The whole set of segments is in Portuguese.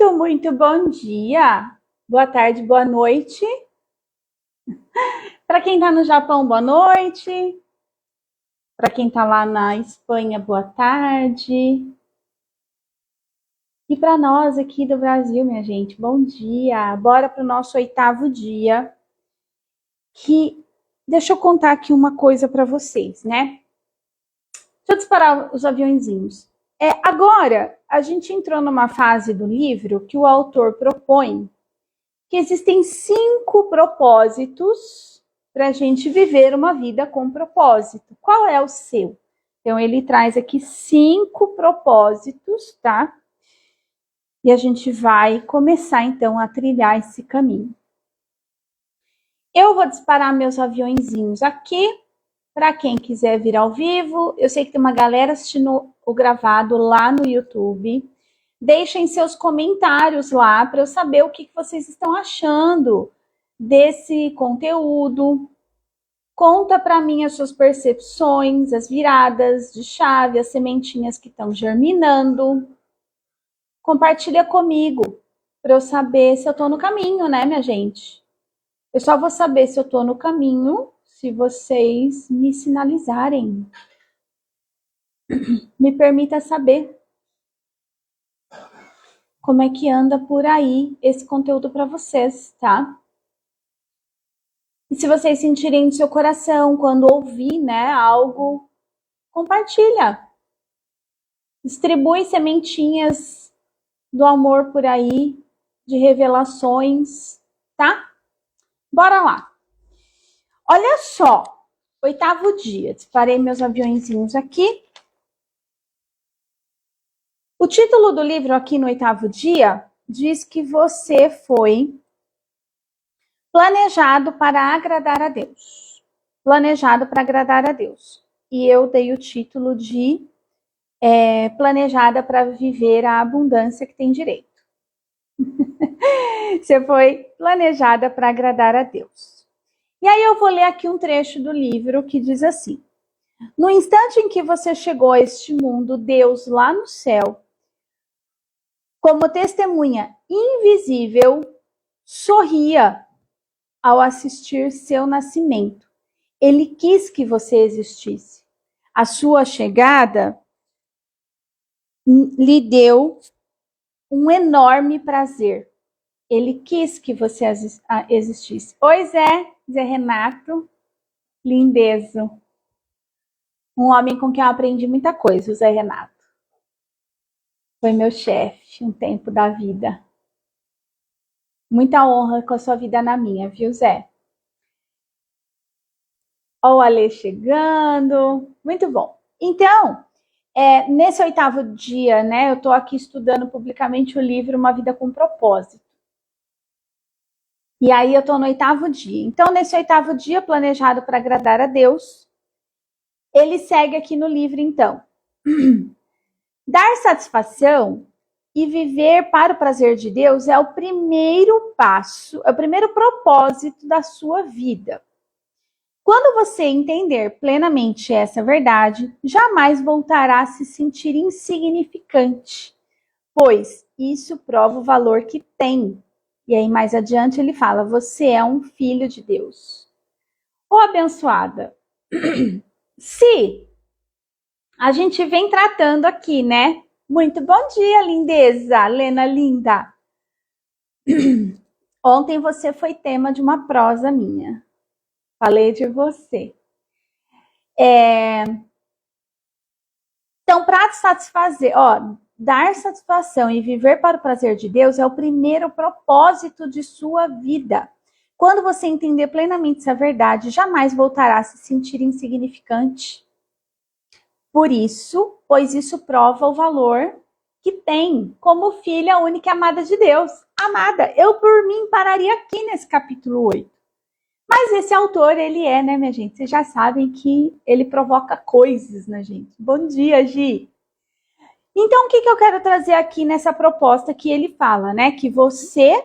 Muito bom dia, boa tarde, boa noite. Para quem está no Japão, boa noite. Para quem está lá na Espanha, boa tarde. E para nós aqui do Brasil, minha gente, bom dia. Bora para o nosso 8º dia. Deixa eu contar aqui uma coisa para vocês, né? Deixa eu disparar os aviõezinhos. Agora, a gente entrou numa fase do livro que o autor propõe que existem 5 propósitos para a gente viver uma vida com propósito. Qual é o seu? Então, ele traz aqui 5 propósitos, tá? E a gente vai começar, então, a trilhar esse caminho. Eu vou disparar meus aviõezinhos aqui, para quem quiser vir ao vivo. Eu sei que tem uma galera assistindo o gravado lá no YouTube. Deixem seus comentários lá para eu saber o que vocês estão achando desse conteúdo. Conta para mim as suas percepções, as viradas de chave, as sementinhas que estão germinando. Compartilha comigo para eu saber se eu estou no caminho, né, minha gente? Eu só vou saber se eu estou no caminho se vocês me sinalizarem. Me permita saber como é que anda por aí esse conteúdo para vocês, tá? E se vocês sentirem no seu coração quando ouvir, né, algo, compartilha. Distribui sementinhas do amor por aí, de revelações, tá? Bora lá. Olha só, 8º dia. Disparei meus aviõezinhos aqui. O título do livro aqui no 8º dia diz que você foi planejado para agradar a Deus. Planejado para agradar a Deus. E eu dei o título de planejada para viver a abundância que tem direito. Você foi planejada para agradar a Deus. E aí eu vou ler aqui um trecho do livro que diz assim: no instante em que você chegou a este mundo, Deus lá no céu, como testemunha invisível, sorria ao assistir seu nascimento. Ele quis que você existisse. A sua chegada lhe deu um enorme prazer. Ele quis que você existisse. Oi, Zé Renato, lindezo. Um homem com quem eu aprendi muita coisa, o Zé Renato. Foi meu chefe um tempo da vida. Muita honra com a sua vida na minha, viu, Zé? Ó o Ale chegando. Muito bom. Então, nesse 8º dia, né, eu estou aqui estudando publicamente o livro Uma Vida com Propósito. E aí eu estou no 8º dia. Então, nesse 8º dia, planejado para agradar a Deus, ele segue aqui no livro, então. Dar satisfação e viver para o prazer de Deus é o primeiro passo, é o primeiro propósito da sua vida. Quando você entender plenamente essa verdade, jamais voltará a se sentir insignificante, pois isso prova o valor que tem. E aí mais adiante ele fala, você é um filho de Deus. Ô abençoada, se a gente vem tratando aqui, né? Muito bom dia, lindeza, Lena linda. Ontem você foi tema de uma prosa minha. Falei de você. Então, para satisfazer, dar satisfação e viver para o prazer de Deus é o primeiro propósito de sua vida. Quando você entender plenamente essa verdade, jamais voltará a se sentir insignificante. Por isso, pois isso prova o valor que tem como filha única e amada de Deus. Amada, eu por mim pararia aqui nesse capítulo 8. Mas esse autor, ele né, minha gente? Vocês já sabem que ele provoca coisas na gente. Bom dia, Gi. Então, o que eu quero trazer aqui nessa proposta que ele fala, né? Que você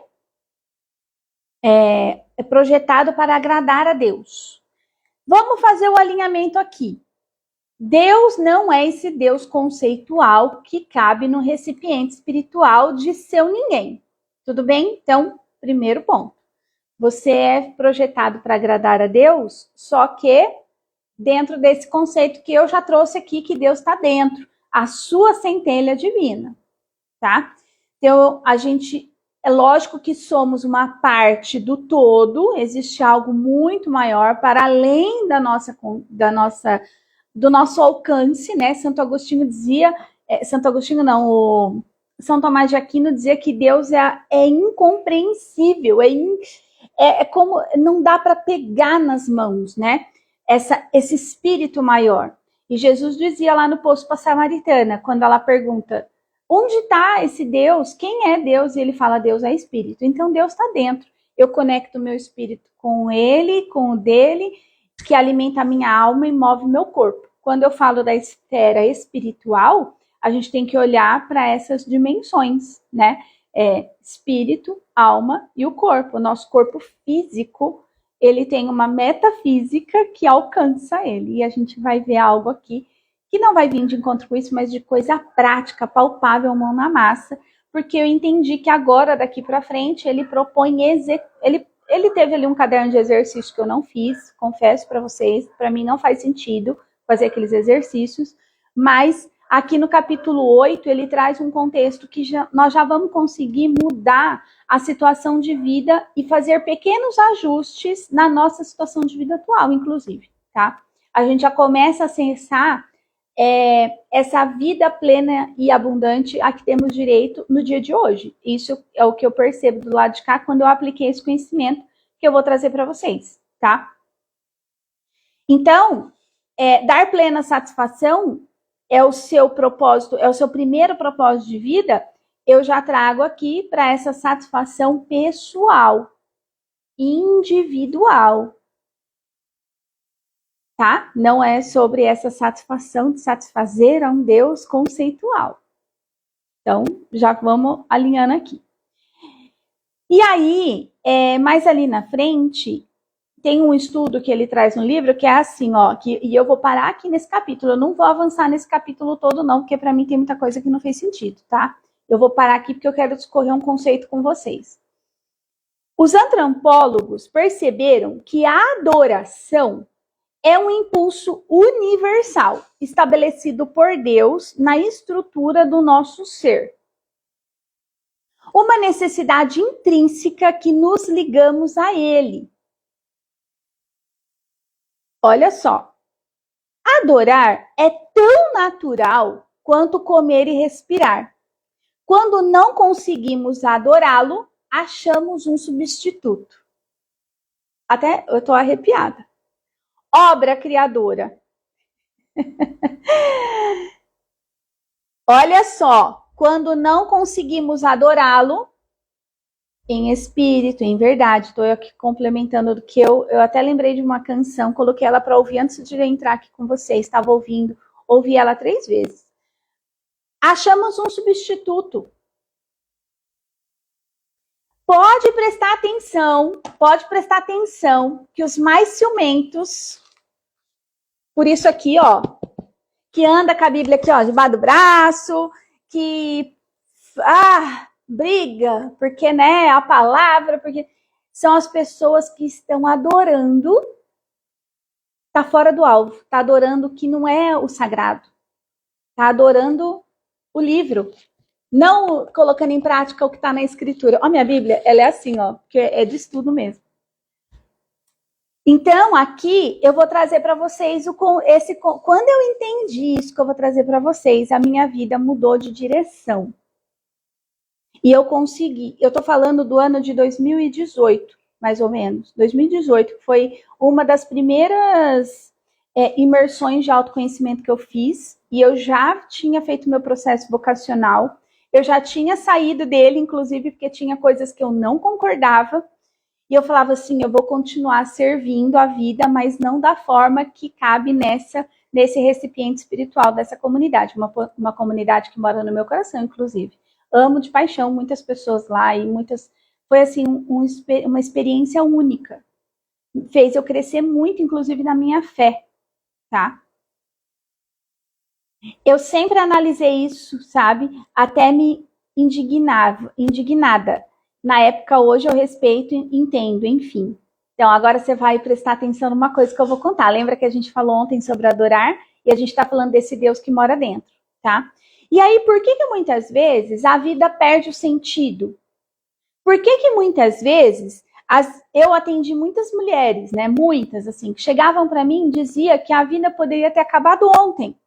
é projetado para agradar a Deus. Vamos fazer o alinhamento aqui. Deus não é esse Deus conceitual que cabe no recipiente espiritual de seu ninguém. Tudo bem? Então, primeiro ponto. Você é projetado para agradar a Deus, só que dentro desse conceito que eu já trouxe aqui, que Deus está dentro, a sua centelha divina, tá? Então, é lógico que somos uma parte do todo, existe algo muito maior para além do nosso alcance, né? Santo Agostinho dizia, Santo Agostinho não, o São Tomás de Aquino dizia que Deus é incompreensível, é como não dá para pegar nas mãos, né? Esse espírito maior. E Jesus dizia lá no poço para a Samaritana, quando ela pergunta, onde está esse Deus? Quem é Deus? E ele fala, Deus é espírito. Então Deus está dentro. Eu conecto o meu espírito com ele, com o dele, que alimenta a minha alma e move o meu corpo. Quando eu falo da esfera espiritual, a gente tem que olhar para essas dimensões, né? Espírito, alma e o corpo. O nosso corpo físico, ele tem uma metafísica que alcança ele. E a gente vai ver algo aqui que não vai vir de encontro com isso, mas de coisa prática, palpável, mão na massa, porque eu entendi que agora, daqui para frente, ele propõe ele teve ali um caderno de exercícios que eu não fiz, confesso para vocês, para mim não faz sentido fazer aqueles exercícios, mas aqui no capítulo 8 ele traz um contexto que nós já vamos conseguir mudar a situação de vida e fazer pequenos ajustes na nossa situação de vida atual, inclusive, tá? A gente já começa a acessar essa vida plena e abundante a que temos direito no dia de hoje. Isso é o que eu percebo do lado de cá quando eu apliquei esse conhecimento que eu vou trazer para vocês, tá? Então, dar plena satisfação é o seu propósito, é o seu primeiro propósito de vida. Eu já trago aqui para essa satisfação pessoal, individual, tá? Não é sobre essa satisfação de satisfazer a um Deus conceitual. Então, já vamos alinhando aqui. E aí, mais ali na frente, tem um estudo que ele traz no livro que é assim, ó, e eu vou parar aqui nesse capítulo, eu não vou avançar nesse capítulo todo não, porque para mim tem muita coisa que não fez sentido, tá? Eu vou parar aqui porque eu quero discorrer um conceito com vocês. Os antropólogos perceberam que a adoração é um impulso universal, estabelecido por Deus na estrutura do nosso ser. Uma necessidade intrínseca que nos ligamos a ele. Olha só, adorar é tão natural quanto comer e respirar. Quando não conseguimos adorá-lo, achamos um substituto. Até eu tô arrepiada. Obra criadora. Olha só, quando não conseguimos adorá-lo, em espírito, em verdade, estou aqui complementando do que eu até lembrei de uma canção, coloquei ela para ouvir antes de entrar aqui com vocês, estava ouvindo, ouvi ela 3 vezes. Achamos um substituto. Pode prestar atenção que os mais ciumentos, por isso aqui, ó, que anda com a Bíblia aqui, ó, debaixo do braço, que briga, porque, né, a palavra, porque são as pessoas que estão adorando, tá fora do alvo, tá adorando o que não é o sagrado, tá adorando o livro, não colocando em prática o que está na escritura. Ó, minha Bíblia, ela é assim, ó, porque é de estudo mesmo. Então, aqui eu vou trazer para vocês quando eu entendi isso que eu vou trazer para vocês, a minha vida mudou de direção. E eu consegui, eu tô falando do ano de 2018, mais ou menos. 2018 foi uma das primeiras imersões de autoconhecimento que eu fiz, e eu já tinha feito meu processo vocacional, eu já tinha saído dele, inclusive porque tinha coisas que eu não concordava, e eu falava assim, eu vou continuar servindo a vida, mas não da forma que cabe nesse recipiente espiritual dessa comunidade, uma comunidade que mora no meu coração, inclusive. Amo de paixão muitas pessoas lá e foi assim uma experiência única. Fez eu crescer muito, inclusive na minha fé, tá? Eu sempre analisei isso, sabe? Até me indignada. Na época, hoje eu respeito e entendo, enfim. Então, agora você vai prestar atenção numa coisa que eu vou contar. Lembra que a gente falou ontem sobre adorar? E a gente está falando desse Deus que mora dentro, tá? E aí, por que muitas vezes a vida perde o sentido? Por que muitas vezes eu atendi muitas mulheres, né? Muitas, assim, que chegavam para mim e diziam que a vida poderia ter acabado ontem.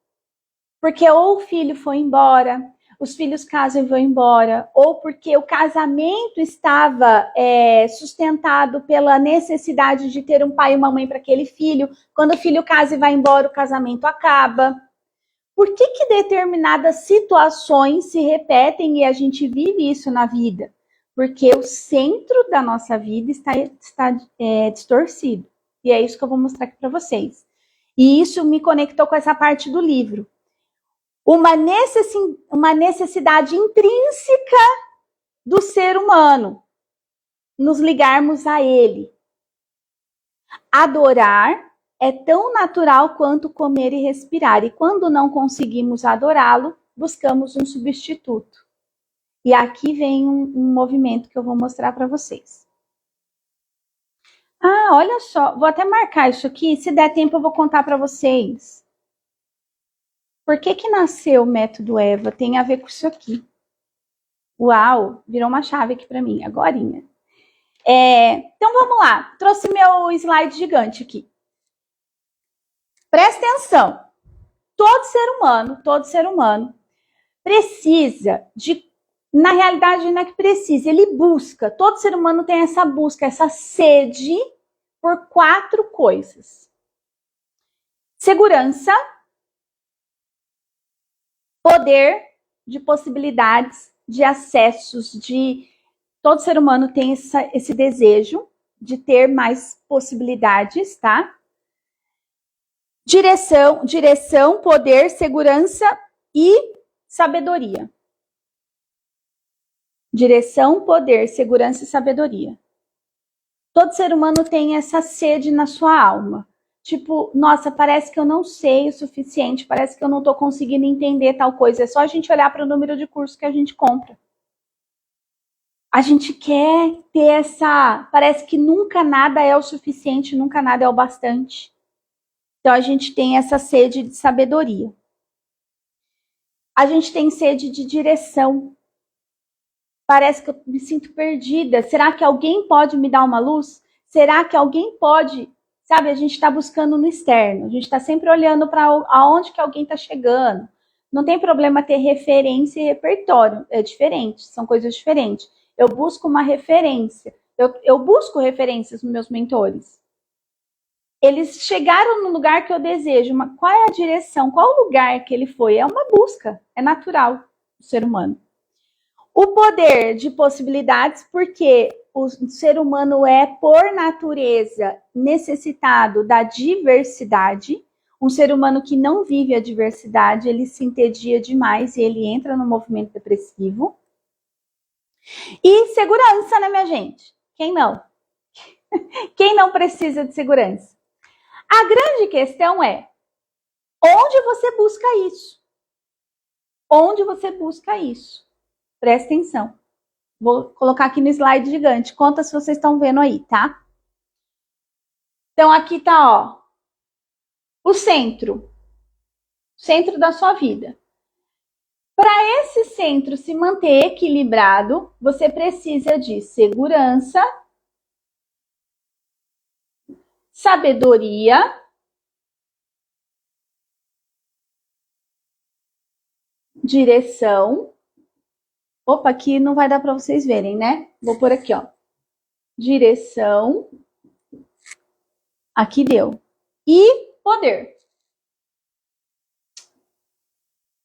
Porque ou o filho foi embora, os filhos casam e vão embora, ou porque o casamento estava sustentado pela necessidade de ter um pai e uma mãe para aquele filho. Quando o filho casa e vai embora, o casamento acaba. Por que determinadas situações se repetem e a gente vive isso na vida? Porque o centro da nossa vida está distorcido. E é isso que eu vou mostrar aqui para vocês. E isso me conectou com essa parte do livro. Uma necessidade intrínseca do ser humano, nos ligarmos a ele. Adorar é tão natural quanto comer e respirar, e quando não conseguimos adorá-lo, buscamos um substituto. E aqui vem um movimento que eu vou mostrar para vocês. Ah, olha só, vou até marcar isso aqui, se der tempo eu vou contar para vocês. Por que nasceu o método Eva? Tem a ver com isso aqui. Uau, virou uma chave aqui para mim, agorinha. Então vamos lá, trouxe meu slide gigante aqui. Presta atenção. Todo ser humano precisa de, na realidade não é que precisa, ele busca. Todo ser humano tem essa busca, essa sede por 4 coisas. Segurança, poder, de possibilidades, de acessos, de todo ser humano tem esse desejo de ter mais possibilidades, tá? Direção, poder, segurança e sabedoria. Direção, poder, segurança e sabedoria. Todo ser humano tem essa sede na sua alma. Tipo, nossa, parece que eu não sei o suficiente, parece que eu não tô conseguindo entender tal coisa. É só a gente olhar para o número de cursos que a gente compra. A gente quer ter essa... Parece que nunca nada é o suficiente, nunca nada é o bastante. Então, a gente tem essa sede de sabedoria. A gente tem sede de direção. Parece que eu me sinto perdida. Será que alguém pode me dar uma luz? Será que alguém pode... Sabe, a gente está buscando no externo. A gente está sempre olhando para aonde que alguém está chegando. Não tem problema ter referência e repertório. É diferente, são coisas diferentes. Eu busco uma referência. Eu busco referências nos meus mentores. Eles chegaram no lugar que eu desejo. Qual é a direção? Qual o lugar que ele foi? É uma busca. É natural do ser humano. O poder de possibilidades, porque o ser humano é, por natureza, necessitado da diversidade. Um ser humano que não vive a diversidade, ele se entedia demais e ele entra no movimento depressivo. E segurança, né, minha gente? Quem não? Quem não precisa de segurança? A grande questão é, onde você busca isso? Onde você busca isso? Presta atenção. Vou colocar aqui no slide gigante. Conta se vocês estão vendo aí, tá? Então, aqui tá, ó, o centro. Centro da sua vida. Para esse centro se manter equilibrado, você precisa de segurança, sabedoria, direção. Opa, aqui não vai dar para vocês verem, né? Vou pôr aqui, ó. Direção. Aqui deu. E poder.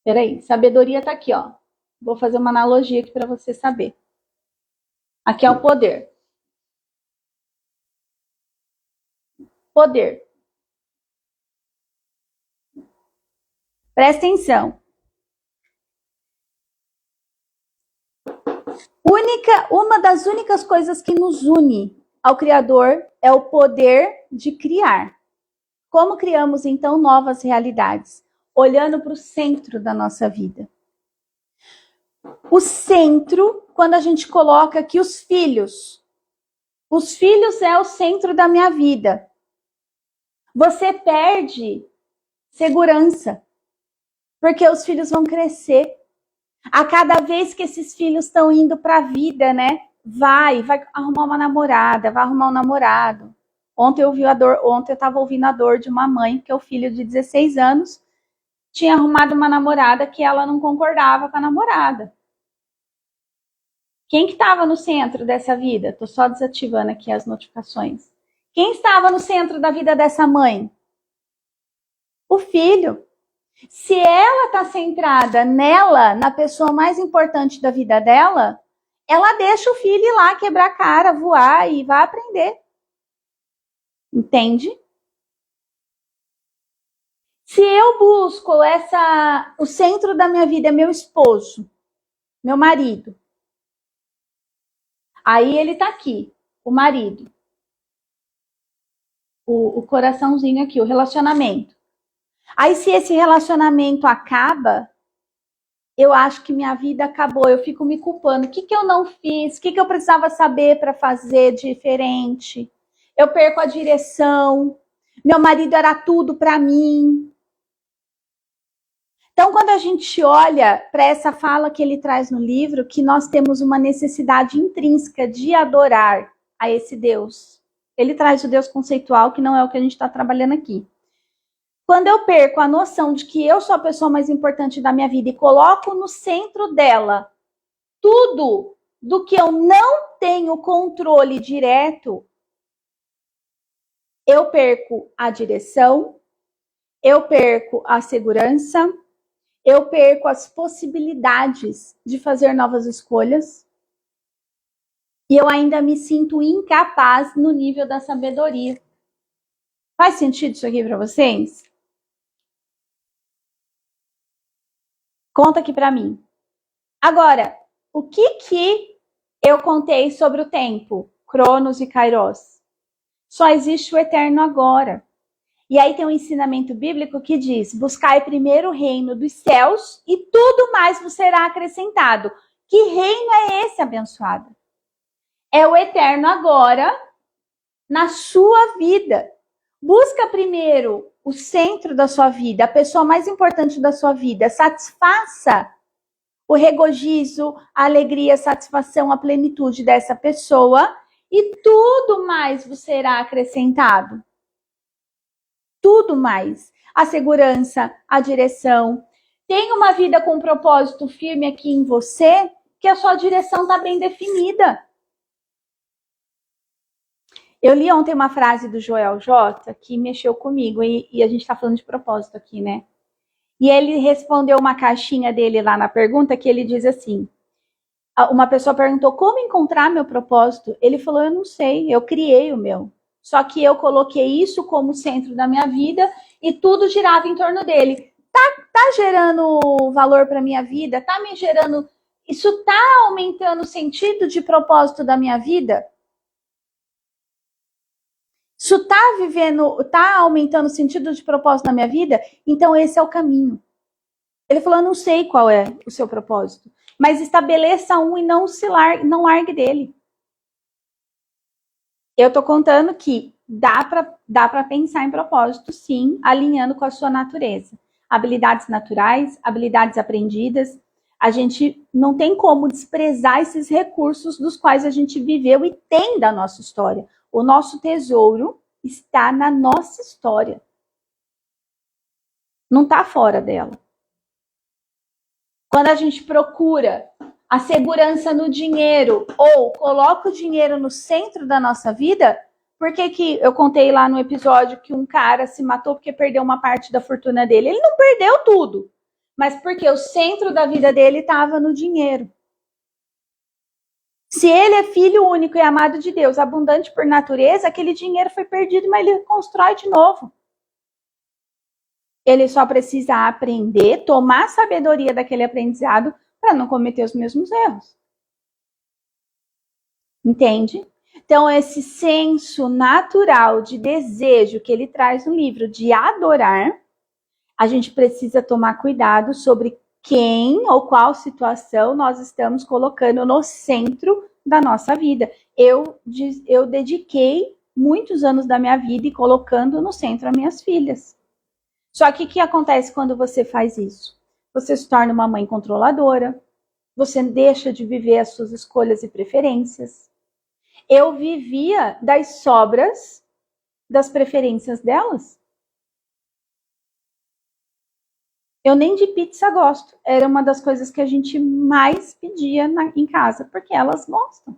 Peraí, sabedoria tá aqui, ó. Vou fazer uma analogia aqui para você saber. Aqui é o poder. Poder. Presta atenção. Uma das únicas coisas que nos une ao Criador é o poder de criar. Como criamos, então, novas realidades? olhando para o centro da nossa vida. O centro, quando a gente coloca aqui os filhos é o centro da minha vida. Você perde segurança, porque os filhos vão crescer. A cada vez que esses filhos estão indo para a vida, né? Vai arrumar uma namorada, vai arrumar um namorado. Ontem eu estava ouvindo a dor de uma mãe, que é o filho de 16 anos tinha arrumado uma namorada que ela não concordava com a namorada. Quem que estava no centro dessa vida? Estou só desativando aqui as notificações. Quem estava no centro da vida dessa mãe? O filho. Se ela está centrada nela, na pessoa mais importante da vida dela, ela deixa o filho ir lá quebrar a cara, voar e vai aprender. Entende? Se eu busco o centro da minha vida é meu esposo, meu marido. Aí ele tá aqui, o marido. O coraçãozinho aqui, o relacionamento. Aí se esse relacionamento acaba, eu acho que minha vida acabou, eu fico me culpando. O que eu não fiz? O que eu precisava saber para fazer diferente? Eu perco a direção. Meu marido era tudo para mim. Então, quando a gente olha para essa fala que ele traz no livro, que nós temos uma necessidade intrínseca de adorar a esse Deus. Ele traz o Deus conceitual, que não é o que a gente está trabalhando aqui. Quando eu perco a noção de que eu sou a pessoa mais importante da minha vida e coloco no centro dela tudo do que eu não tenho controle direto, eu perco a direção, eu perco a segurança, eu perco as possibilidades de fazer novas escolhas e eu ainda me sinto incapaz no nível da sabedoria. Faz sentido isso aqui para vocês? Conta aqui para mim. Agora, o que eu contei sobre o tempo, Cronos e Kairos? Só existe o eterno agora. E aí tem um ensinamento bíblico que diz: buscai primeiro o reino dos céus e tudo mais vos será acrescentado. Que reino é esse, abençoado? É o eterno agora na sua vida. Busca primeiro o centro da sua vida, a pessoa mais importante da sua vida. Satisfaça o regozijo, a alegria, a satisfação, a plenitude dessa pessoa e tudo mais vos será acrescentado. Tudo mais. A segurança, a direção. Tem uma vida com um propósito firme aqui em você, que a sua direção está bem definida. Eu li ontem uma frase do Joel J que mexeu comigo e a gente está falando de propósito aqui, né? E ele respondeu uma caixinha dele lá na pergunta que ele diz assim, uma pessoa perguntou como encontrar meu propósito. Ele falou, eu não sei, eu criei o meu. Só que eu coloquei isso como centro da minha vida e tudo girava em torno dele. Tá gerando valor para minha vida? Tá me gerando... Isso tá aumentando o sentido de propósito da minha vida? Isso tá aumentando o sentido de propósito na minha vida? Então esse é o caminho. Ele falou, eu não sei qual é o seu propósito, mas estabeleça um e não largue dele. Eu tô contando que dá para pensar em propósito, sim, alinhando com a sua natureza. Habilidades naturais, habilidades aprendidas. A gente não tem como desprezar esses recursos dos quais a gente viveu e tem da nossa história. O nosso tesouro está na nossa história. Não está fora dela. Quando a gente procura a segurança no dinheiro ou coloca o dinheiro no centro da nossa vida, por que eu contei lá no episódio que um cara se matou porque perdeu uma parte da fortuna dele? Ele não perdeu tudo, mas porque o centro da vida dele estava no dinheiro. Se ele é filho único e amado de Deus, abundante por natureza, aquele dinheiro foi perdido, mas ele constrói de novo. Ele só precisa aprender, tomar a sabedoria daquele aprendizado para não cometer os mesmos erros. Entende? Então, esse senso natural de desejo que ele traz no livro de adorar, A gente precisa tomar cuidado sobre quem ou qual situação nós estamos colocando no centro da nossa vida. Eu dediquei muitos anos da minha vida e colocando no centro as minhas filhas. Só que o que acontece quando você faz isso? Você se torna uma mãe controladora, você deixa de viver as suas escolhas e preferências. Eu vivia das sobras das preferências delas. Eu nem de pizza gosto. Era uma das coisas que a gente mais pedia em casa, porque elas gostam.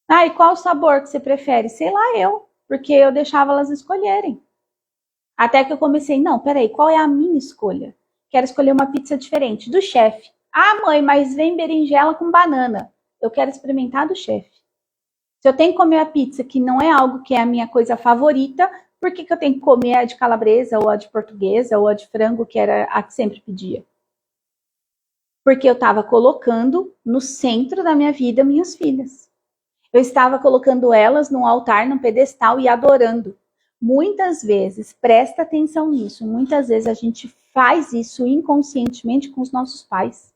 Ah, e qual o sabor que você prefere? Sei lá eu, porque eu deixava elas escolherem. Até que eu comecei, não, peraí, qual é a minha escolha? Quero escolher uma pizza diferente, do chefe. Ah, mãe, mas vem berinjela com banana. Eu quero experimentar do chefe. Se eu tenho que comer a pizza, que não é algo que é a minha coisa favorita, por que eu tenho que comer a de calabresa, ou a de portuguesa, ou a de frango, que era a que sempre pedia? Porque eu estava colocando no centro da minha vida minhas filhas. Eu estava colocando elas num altar, num pedestal e adorando. Muitas vezes, presta atenção nisso, muitas vezes a gente faz isso inconscientemente com os nossos pais.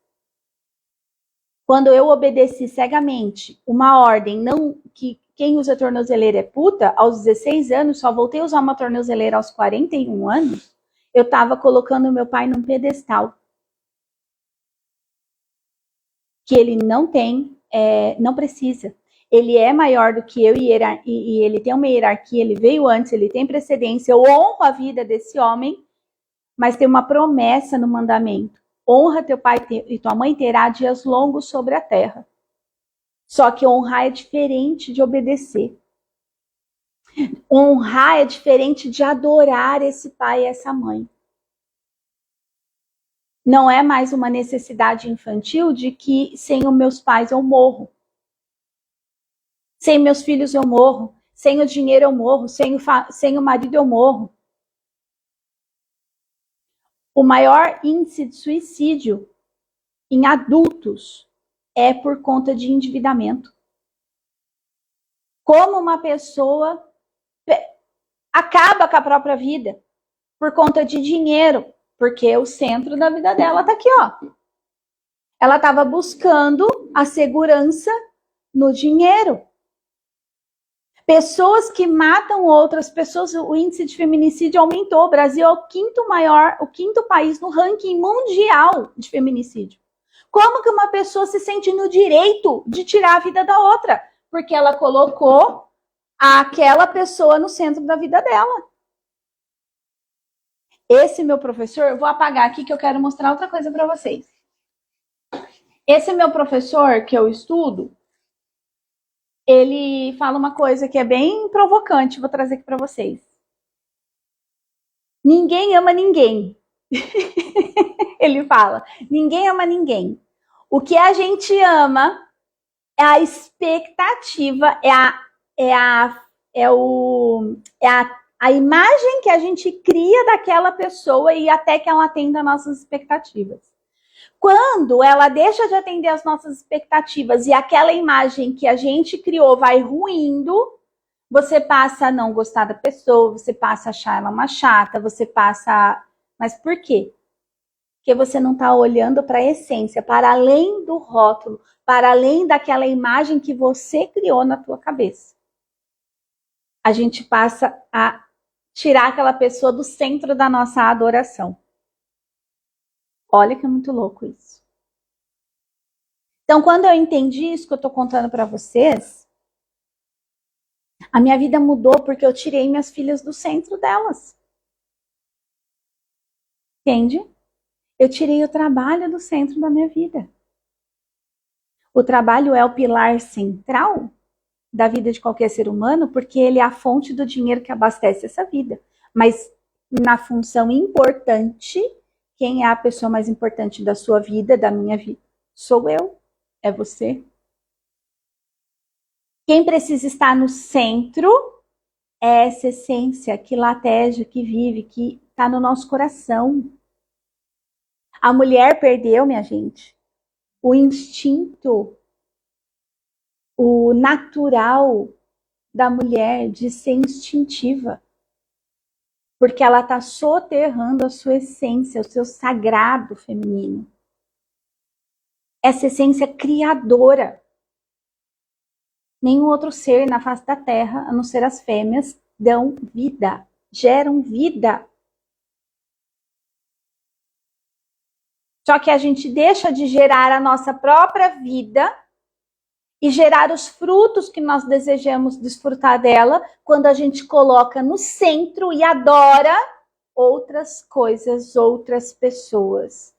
Quando eu obedeci cegamente uma ordem, não que quem usa tornozeleira é puta, aos 16 anos, só voltei a usar uma tornozeleira aos 41 anos, eu estava colocando meu pai num pedestal. Que ele não tem, não precisa. Ele é maior do que eu e ele tem uma hierarquia, ele veio antes, ele tem precedência. Eu honro a vida desse homem, mas tem uma promessa no mandamento. Honra teu pai e tua mãe, terá dias longos sobre a terra. Só que honrar é diferente de obedecer. Honrar é diferente de adorar esse pai e essa mãe. Não é mais uma necessidade infantil de que sem os meus pais eu morro. Sem meus filhos eu morro. Sem o dinheiro eu morro. Sem o marido eu morro. O maior índice de suicídio em adultos é por conta de endividamento. Como uma pessoa acaba com a própria vida por conta de dinheiro, porque o centro da vida dela tá aqui, ó. Ela estava buscando a segurança no dinheiro. Pessoas que matam outras pessoas, o índice de feminicídio aumentou. O Brasil é o quinto país no ranking mundial de feminicídio. Como que uma pessoa se sente no direito de tirar a vida da outra? Porque ela colocou aquela pessoa no centro da vida dela. Esse meu professor, eu vou apagar aqui que eu quero mostrar outra coisa para vocês. Esse meu professor que eu estudo, ele fala uma coisa que é bem provocante, vou trazer aqui para vocês. Ninguém ama ninguém. Ele fala, ninguém ama ninguém. O que a gente ama é a expectativa, a imagem que a gente cria daquela pessoa e até que ela atenda nossas expectativas. Quando ela deixa de atender as nossas expectativas e aquela imagem que a gente criou vai ruindo, você passa a não gostar da pessoa, você passa a achar ela uma chata, você passa a... Mas por quê? Porque você não está olhando para a essência, para além do rótulo, para além daquela imagem que você criou na tua cabeça. A gente passa a tirar aquela pessoa do centro da nossa adoração. Olha que é muito louco isso. Então, quando eu entendi isso que eu estou contando para vocês, a minha vida mudou porque eu tirei minhas filhas do centro delas. Entende? Eu tirei o trabalho do centro da minha vida. O trabalho é o pilar central da vida de qualquer ser humano, porque ele é a fonte do dinheiro que abastece essa vida. Mas na função importante, quem é a pessoa mais importante da sua vida, da minha vida? Sou eu. É você. Quem precisa estar no centro é essa essência que lateja, que vive, que está no nosso coração. A mulher perdeu, minha gente, o instinto, o natural da mulher de ser instintiva. Porque ela está soterrando a sua essência, o seu sagrado feminino. Essa essência criadora. Nenhum outro ser na face da Terra, a não ser as fêmeas, dão vida, geram vida. Só que a gente deixa de gerar a nossa própria vida e gerar os frutos que nós desejamos desfrutar dela quando a gente coloca no centro e adora outras coisas, outras pessoas.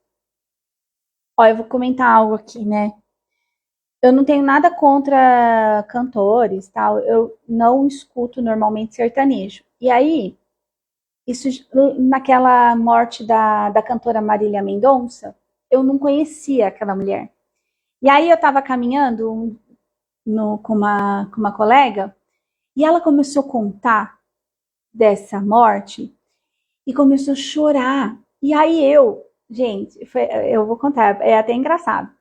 Ó, eu vou comentar algo aqui, né? Eu não tenho nada contra cantores, tal. Eu não escuto normalmente sertanejo. E aí, isso naquela morte da cantora Marília Mendonça, eu não conhecia aquela mulher. E aí eu tava caminhando com uma colega e ela começou a contar dessa morte e começou a chorar. E aí gente, eu vou contar, é até engraçado.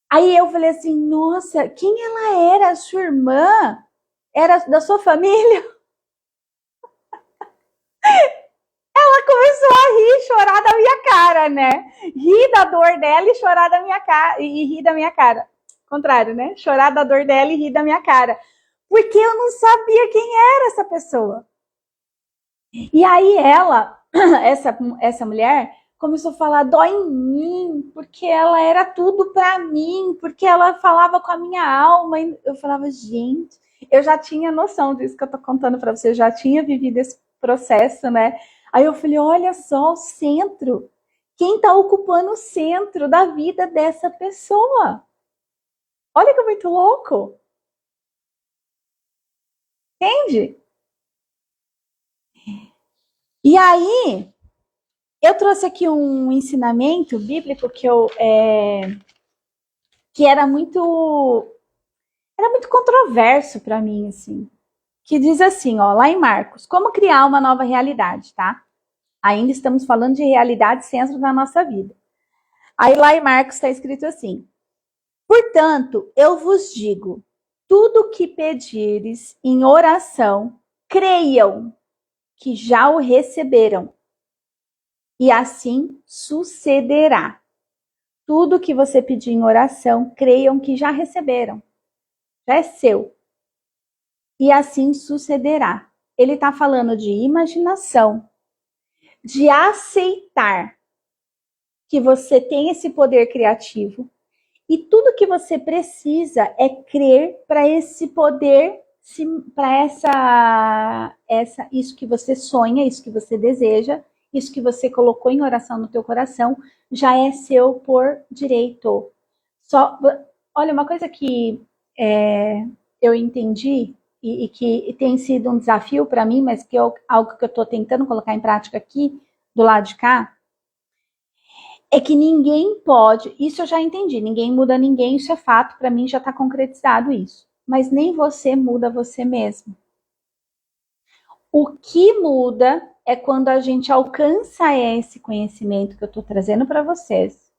Aí eu falei assim, nossa, quem ela era? A sua irmã? Era da sua família? Ela começou a rir, chorar da minha cara, né? Rir da dor dela e chorar da minha cara. E rir da minha cara. Contrário, né? Chorar da dor dela e rir da minha cara. Porque eu não sabia quem era essa pessoa. E aí ela, essa mulher, começou a falar, dói em mim, porque ela era tudo pra mim, porque ela falava com a minha alma. E eu falava, gente, eu já tinha noção disso que eu tô contando pra você, eu já tinha vivido esse processo, né? Aí eu falei, olha só, o centro. Quem tá ocupando o centro da vida dessa pessoa? Olha que muito louco. Entende? E aí, eu trouxe aqui um ensinamento bíblico que era muito controverso para mim, assim. Que diz assim, ó, lá em Marcos, como criar uma nova realidade, tá? Ainda estamos falando de realidade centro da nossa vida. Aí lá em Marcos está escrito assim: portanto, eu vos digo, tudo o que pedires em oração, creiam que já o receberam, e assim sucederá. Tudo que você pedir em oração, creiam que já receberam, já é seu. E assim sucederá. Ele está falando de imaginação, de aceitar que você tem esse poder criativo e tudo que você precisa é crer para esse poder, para isso que você sonha, isso que você deseja, isso que você colocou em oração no teu coração, já é seu por direito. Só, olha, uma coisa que eu entendi e que tem sido um desafio para mim, mas que é algo que eu estou tentando colocar em prática aqui, do lado de cá, é que ninguém pode, isso eu já entendi, ninguém muda ninguém, isso é fato, para mim já está concretizado isso. Mas nem você muda você mesmo. O que muda é quando a gente alcança esse conhecimento que eu estou trazendo para vocês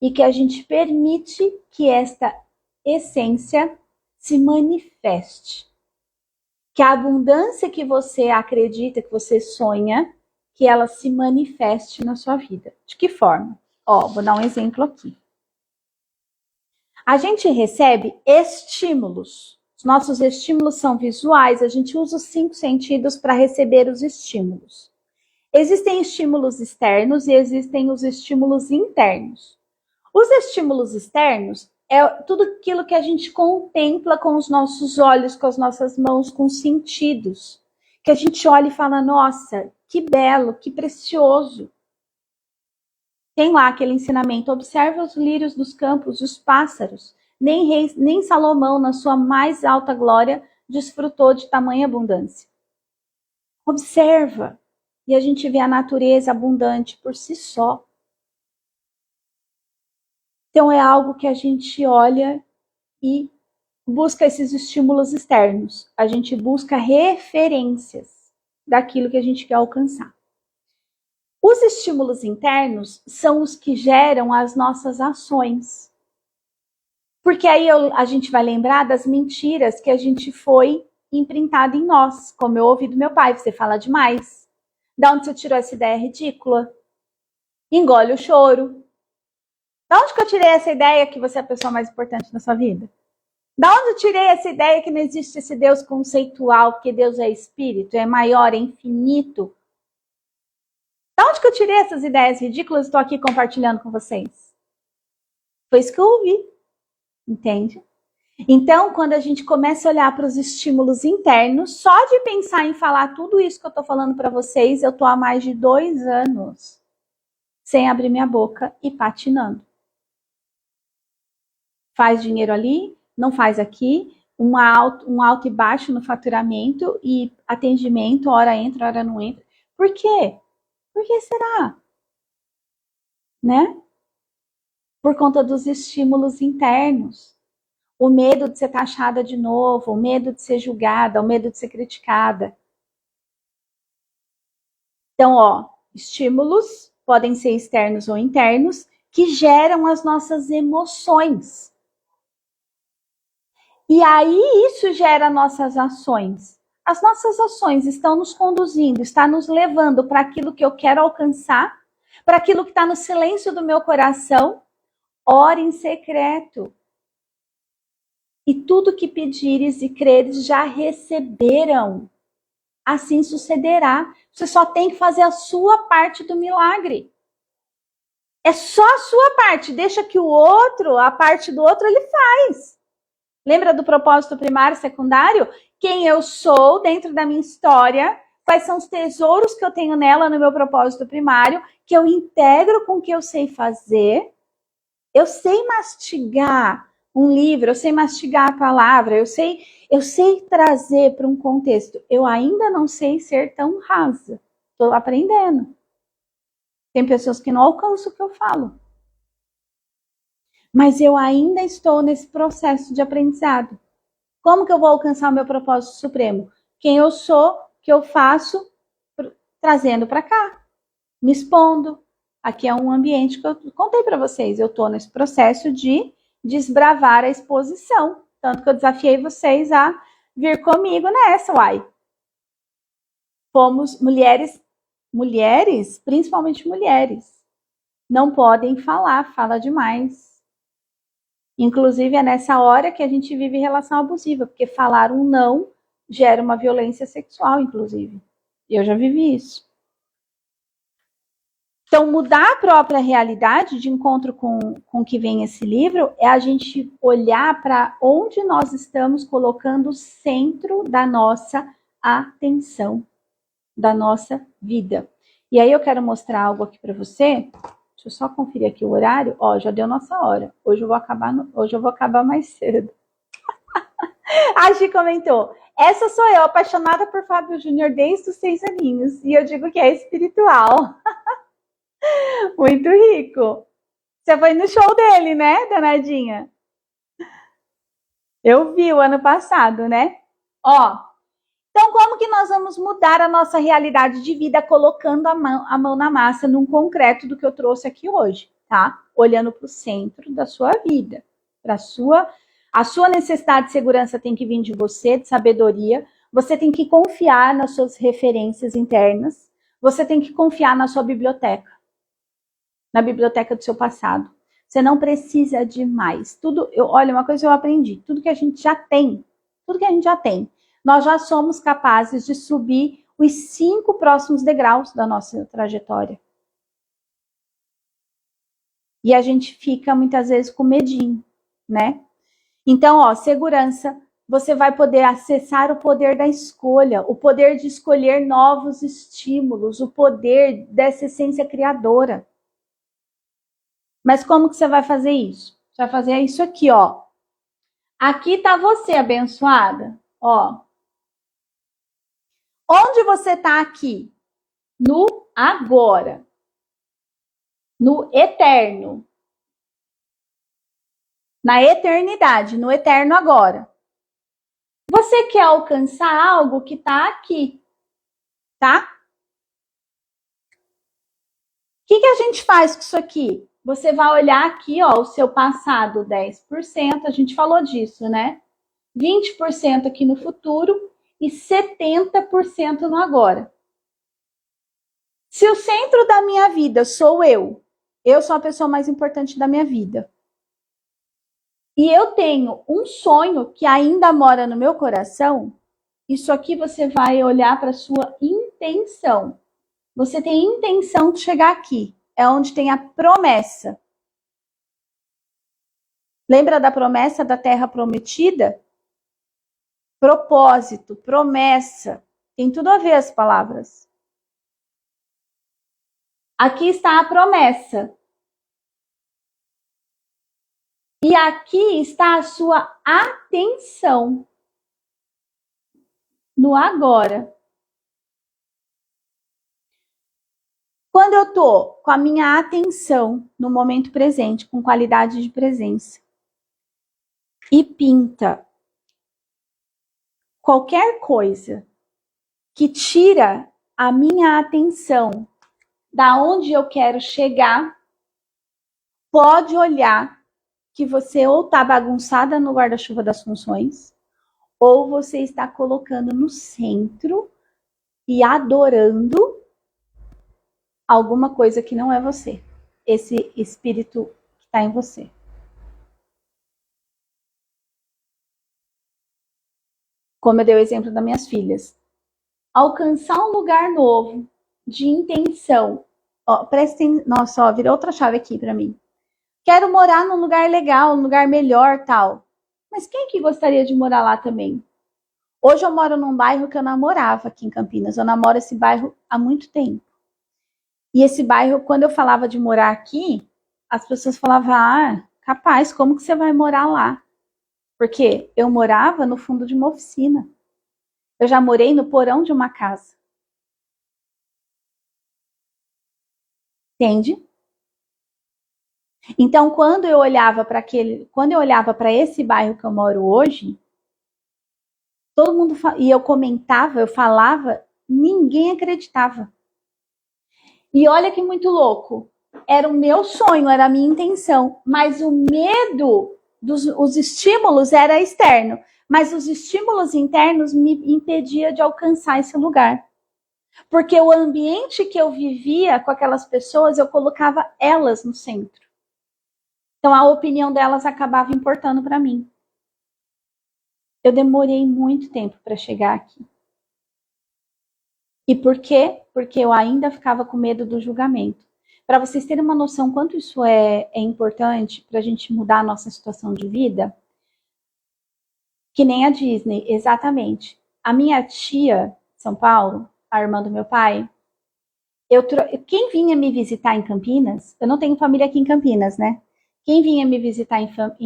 e que a gente permite que esta essência se manifeste. Que a abundância que você acredita, que você sonha, que ela se manifeste na sua vida. De que forma? Ó, vou dar um exemplo aqui. A gente recebe estímulos. Os nossos estímulos são visuais, a gente usa os 5 sentidos para receber os estímulos. Existem estímulos externos e existem os estímulos internos. Os estímulos externos é tudo aquilo que a gente contempla com os nossos olhos, com as nossas mãos, com os sentidos. Que a gente olha e fala, nossa, que belo, que precioso. Tem lá aquele ensinamento, observa os lírios dos campos, os pássaros. Nem Salomão, na sua mais alta glória, desfrutou de tamanha abundância. Observa. E a gente vê a natureza abundante por si só. Então é algo que a gente olha e busca esses estímulos externos. A gente busca referências daquilo que a gente quer alcançar. Os estímulos internos são os que geram as nossas ações. Porque aí a gente vai lembrar das mentiras que a gente foi imprintado em nós. Como eu ouvi do meu pai, você fala demais. Da onde você tirou essa ideia ridícula? Engole o choro. Da onde que eu tirei essa ideia que você é a pessoa mais importante na sua vida? Da onde eu tirei essa ideia que não existe esse Deus conceitual, porque Deus é espírito, é maior, é infinito? Da onde que eu tirei essas ideias ridículas e estou aqui compartilhando com vocês? Foi isso que eu ouvi, entende? Então, quando a gente começa a olhar para os estímulos internos, só de pensar em falar tudo isso que eu estou falando para vocês, eu estou há mais de 2 anos sem abrir minha boca e patinando. Faz dinheiro ali, não faz aqui, um alto e baixo no faturamento e atendimento, hora entra, hora não entra. Por quê? Por que será? Né? Por conta dos estímulos internos. O medo de ser taxada de novo, o medo de ser julgada, o medo de ser criticada. Então, ó, estímulos podem ser externos ou internos que geram as nossas emoções. E aí isso gera nossas ações. As nossas ações estão nos conduzindo, está nos levando para aquilo que eu quero alcançar, para aquilo que está no silêncio do meu coração. Ore em secreto. E tudo que pedires e creres já receberam. Assim sucederá. Você só tem que fazer a sua parte do milagre. É só a sua parte. Deixa que o outro, a parte do outro, ele faz. Lembra do propósito primário e secundário? Quem eu sou dentro da minha história, quais são os tesouros que eu tenho nela no meu propósito primário, que eu integro com o que eu sei fazer. Eu sei mastigar um livro, eu sei mastigar a palavra, eu sei trazer para um contexto. Eu ainda não sei ser tão rasa. Estou aprendendo. Tem pessoas que não alcançam o que eu falo. Mas eu ainda estou nesse processo de aprendizado. Como que eu vou alcançar o meu propósito supremo? Quem eu sou, o que eu faço, trazendo para cá, me expondo. Aqui é um ambiente que eu contei para vocês. Eu estou nesse processo de desbravar a exposição. Tanto que eu desafiei vocês a vir comigo nessa, uai. Fomos mulheres, principalmente mulheres, não podem falar, fala demais. Inclusive é nessa hora que a gente vive relação abusiva, porque falar um não gera uma violência sexual, inclusive. Eu já vivi isso. Então, mudar a própria realidade de encontro com que vem esse livro é a gente olhar para onde nós estamos colocando o centro da nossa atenção, da nossa vida. E aí eu quero mostrar algo aqui para você. Deixa eu só conferir aqui o horário. Ó, já deu nossa hora. Hoje eu vou acabar mais cedo. A Gi comentou: essa sou eu, apaixonada por Fábio Júnior desde os 6 aninhos. E eu digo que é espiritual. Muito rico. Você foi no show dele, né, danadinha? Eu vi o ano passado, né? Ó, então como que nós vamos mudar a nossa realidade de vida colocando a mão na massa num concreto do que eu trouxe aqui hoje, tá? Olhando para o centro da sua vida, a sua necessidade de segurança tem que vir de você, de sabedoria. Você tem que confiar nas suas referências internas. Você tem que confiar na sua biblioteca. Na biblioteca do seu passado. Você não precisa de mais. Olha, uma coisa que eu aprendi, tudo que a gente já tem, nós já somos capazes de subir os 5 próximos degraus da nossa trajetória. E a gente fica muitas vezes com medinho, né? Então, ó, segurança, você vai poder acessar o poder da escolha, o poder de escolher novos estímulos, o poder dessa essência criadora. Mas como que você vai fazer isso? Você vai fazer isso aqui, ó. Aqui tá você, abençoada, ó. Onde você tá aqui? No agora. No eterno. Na eternidade, no eterno agora. Você quer alcançar algo que tá aqui, tá? O que a gente faz com isso aqui? Você vai olhar aqui, ó, o seu passado 10%, a gente falou disso, né? 20% aqui no futuro e 70% no agora. Se o centro da minha vida sou eu sou a pessoa mais importante da minha vida, e eu tenho um sonho que ainda mora no meu coração, isso aqui você vai olhar para a sua intenção. Você tem intenção de chegar aqui. É onde tem a promessa. Lembra da promessa da terra prometida? Propósito, promessa. Tem tudo a ver as palavras. Aqui está a promessa. E aqui está a sua atenção. No agora. Quando eu tô com a minha atenção no momento presente, com qualidade de presença, e pinta qualquer coisa que tira a minha atenção da onde eu quero chegar, pode olhar que você ou tá bagunçada no guarda-chuva das funções, ou você está colocando no centro e adorando alguma coisa que não é você. Esse espírito que está em você. Como eu dei o exemplo das minhas filhas. Alcançar um lugar novo, de intenção. Ó, prestem, nossa, ó, virou outra chave aqui para mim. Quero morar num lugar legal, num lugar melhor, tal. Mas quem que gostaria de morar lá também? Hoje eu moro num bairro que eu namorava aqui em Campinas. Eu namoro esse bairro há muito tempo. E esse bairro, quando eu falava de morar aqui, as pessoas falavam, ah, capaz, como que você vai morar lá? Porque eu morava no fundo de uma oficina. Eu já morei no porão de uma casa. Entende? Então, quando eu olhava para esse bairro que eu moro hoje, todo mundo e eu comentava, eu falava, ninguém acreditava. E olha que muito louco. Era o meu sonho, era a minha intenção, mas o medo os estímulos era externo, mas os estímulos internos me impediam de alcançar esse lugar. Porque o ambiente que eu vivia com aquelas pessoas, eu colocava elas no centro. Então a opinião delas acabava importando para mim. Eu demorei muito tempo para chegar aqui. E por quê? Porque eu ainda ficava com medo do julgamento. Para vocês terem uma noção quanto isso é importante para a gente mudar a nossa situação de vida, que nem a Disney, exatamente. A minha tia, São Paulo, a irmã do meu pai, quem vinha me visitar em Campinas, eu não tenho família aqui em Campinas, né? Quem vinha me visitar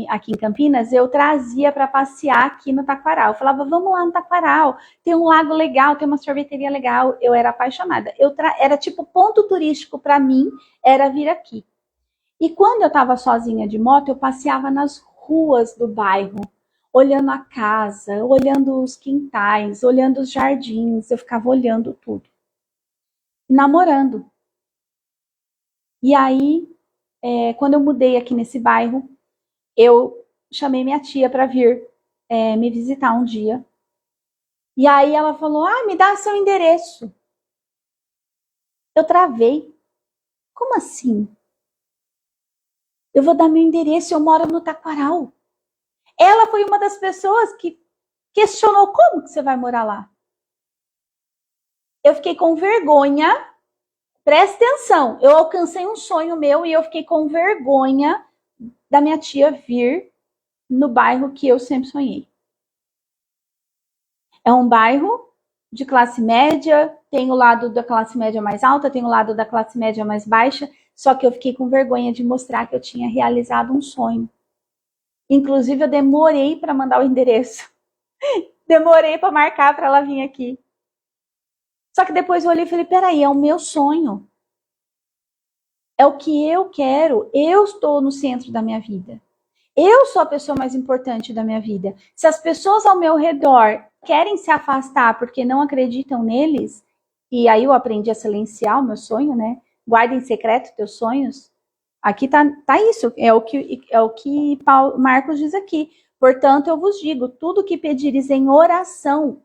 aqui em Campinas, eu trazia para passear aqui no Taquaral. Eu falava, vamos lá no Taquaral, tem um lago legal, tem uma sorveteria legal. Eu era apaixonada. Era tipo ponto turístico para mim, era vir aqui. E quando eu estava sozinha de moto, eu passeava nas ruas do bairro, olhando a casa, olhando os quintais, olhando os jardins. Eu ficava olhando tudo. Namorando. E aí, quando eu mudei aqui nesse bairro, eu chamei minha tia para vir me visitar um dia. E aí ela falou, me dá seu endereço. Eu travei. Como assim? Eu vou dar meu endereço, eu moro no Taquaral. Ela foi uma das pessoas que questionou, como que você vai morar lá? Eu fiquei com vergonha. Presta atenção, eu alcancei um sonho meu e eu fiquei com vergonha da minha tia vir no bairro que eu sempre sonhei. É um bairro de classe média, tem o lado da classe média mais alta, tem o lado da classe média mais baixa, só que eu fiquei com vergonha de mostrar que eu tinha realizado um sonho. Inclusive, eu demorei para mandar o endereço. Demorei para marcar para ela vir aqui. Só que depois eu olhei e falei, peraí, é o meu sonho. É o que eu quero. Eu estou no centro da minha vida. Eu sou a pessoa mais importante da minha vida. Se as pessoas ao meu redor querem se afastar porque não acreditam neles, e aí eu aprendi a silenciar o meu sonho, né? Guarda em secreto teus sonhos. Aqui tá isso. É o que Marcos diz aqui. Portanto, eu vos digo, tudo que pedires em oração,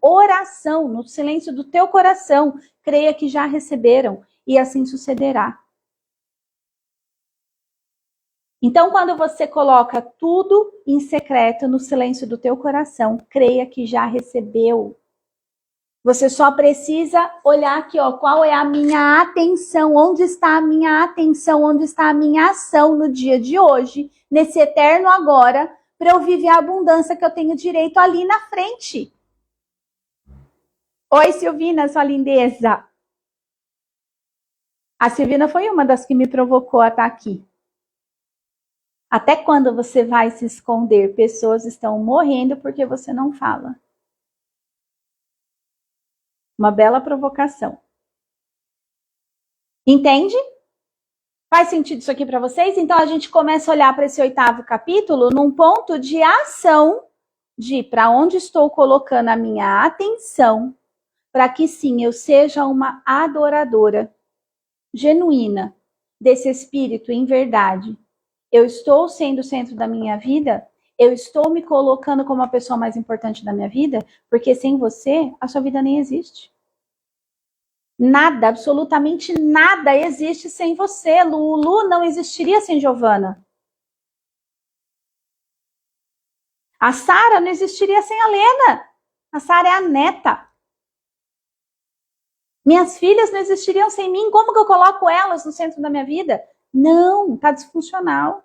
no silêncio do teu coração, creia que já receberam e assim sucederá. Então, quando você coloca tudo em secreto no silêncio do teu coração, creia que já recebeu. Você só precisa olhar aqui, ó, qual é a minha atenção, onde está a minha atenção, onde está a minha ação no dia de hoje, nesse eterno agora, para eu viver a abundância que eu tenho direito ali na frente. Oi, Silvina, sua lindeza. A Silvina foi uma das que me provocou a estar aqui. Até quando você vai se esconder? Pessoas estão morrendo porque você não fala. Uma bela provocação. Entende? Faz sentido isso aqui para vocês? Então a gente começa a olhar para esse 8º capítulo num ponto de ação, de para onde estou colocando a minha atenção, para que sim, eu seja uma adoradora genuína desse espírito em verdade. Eu estou sendo o centro da minha vida? Eu estou me colocando como a pessoa mais importante da minha vida? Porque sem você, a sua vida nem existe. Nada, absolutamente nada existe sem você. Lulu não existiria sem Giovana. A Sara não existiria sem a Lena. A Sara é a neta. Minhas filhas não existiriam sem mim. Como que eu coloco elas no centro da minha vida? Não, tá disfuncional.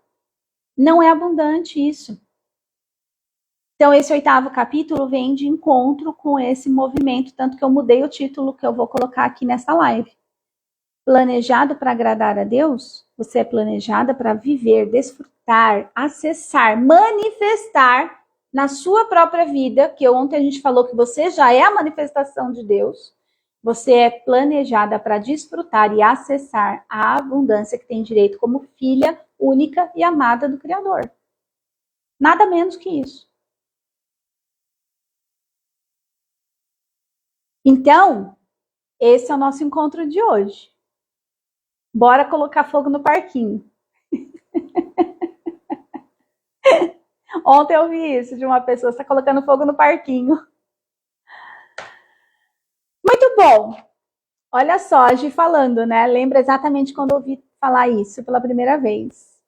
Não é abundante isso. Então, esse 8º capítulo vem de encontro com esse movimento, tanto que eu mudei o título que eu vou colocar aqui nessa live. Planejado para agradar a Deus? Você é planejada para viver, desfrutar, acessar, manifestar na sua própria vida, que ontem a gente falou que você já é a manifestação de Deus. Você é planejada para desfrutar e acessar a abundância que tem direito como filha única e amada do Criador. Nada menos que isso. Então, esse é o nosso encontro de hoje. Bora colocar fogo no parquinho. Ontem eu vi isso de uma pessoa, está colocando fogo no parquinho. Muito bom. Olha só, a Gi falando, né? Lembra exatamente quando eu ouvi falar isso pela primeira vez.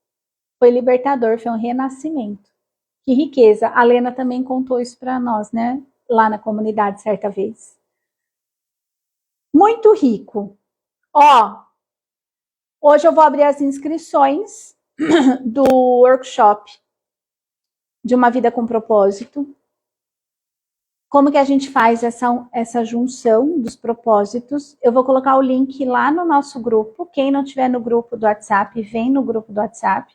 Foi libertador, foi um renascimento. Que riqueza. A Lena também contou isso para nós, né? Lá na comunidade, certa vez. Muito rico. Ó, hoje eu vou abrir as inscrições do workshop de uma vida com propósito. Como que a gente faz essa junção dos propósitos? Eu vou colocar o link lá no nosso grupo. Quem não tiver no grupo do WhatsApp, vem no grupo do WhatsApp.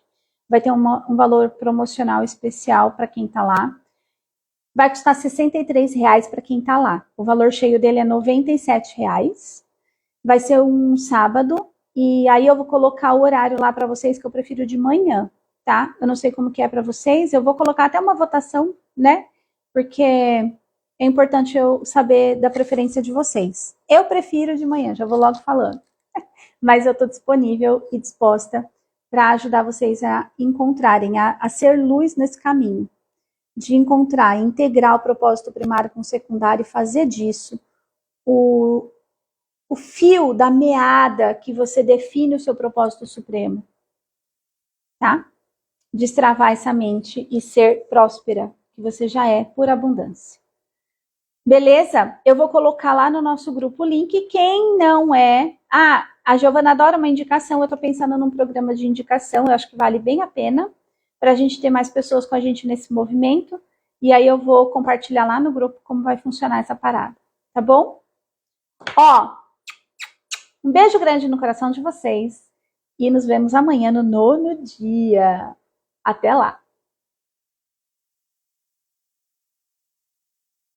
Vai ter um valor promocional especial para quem está lá. Vai custar R$ 63 para quem está lá. O valor cheio dele é R$ 97. Vai ser um sábado. E aí eu vou colocar o horário lá para vocês, que eu prefiro de manhã, tá? Eu não sei como que é para vocês. Eu vou colocar até uma votação, né? Porque é importante eu saber da preferência de vocês. Eu prefiro de manhã, já vou logo falando. Mas eu estou disponível e disposta para ajudar vocês a encontrarem, a ser luz nesse caminho. De encontrar, integrar o propósito primário com o secundário e fazer disso o fio da meada que você define o seu propósito supremo. Tá? Destravar essa mente e ser próspera, que você já é por abundância. Beleza? Eu vou colocar lá no nosso grupo o link. Quem não é... a Giovana adora uma indicação. Eu estou pensando num programa de indicação. Eu acho que vale bem a pena para a gente ter mais pessoas com a gente nesse movimento. E aí eu vou compartilhar lá no grupo como vai funcionar essa parada. Tá bom? Ó, um beijo grande no coração de vocês. E nos vemos amanhã no 9º dia. Até lá!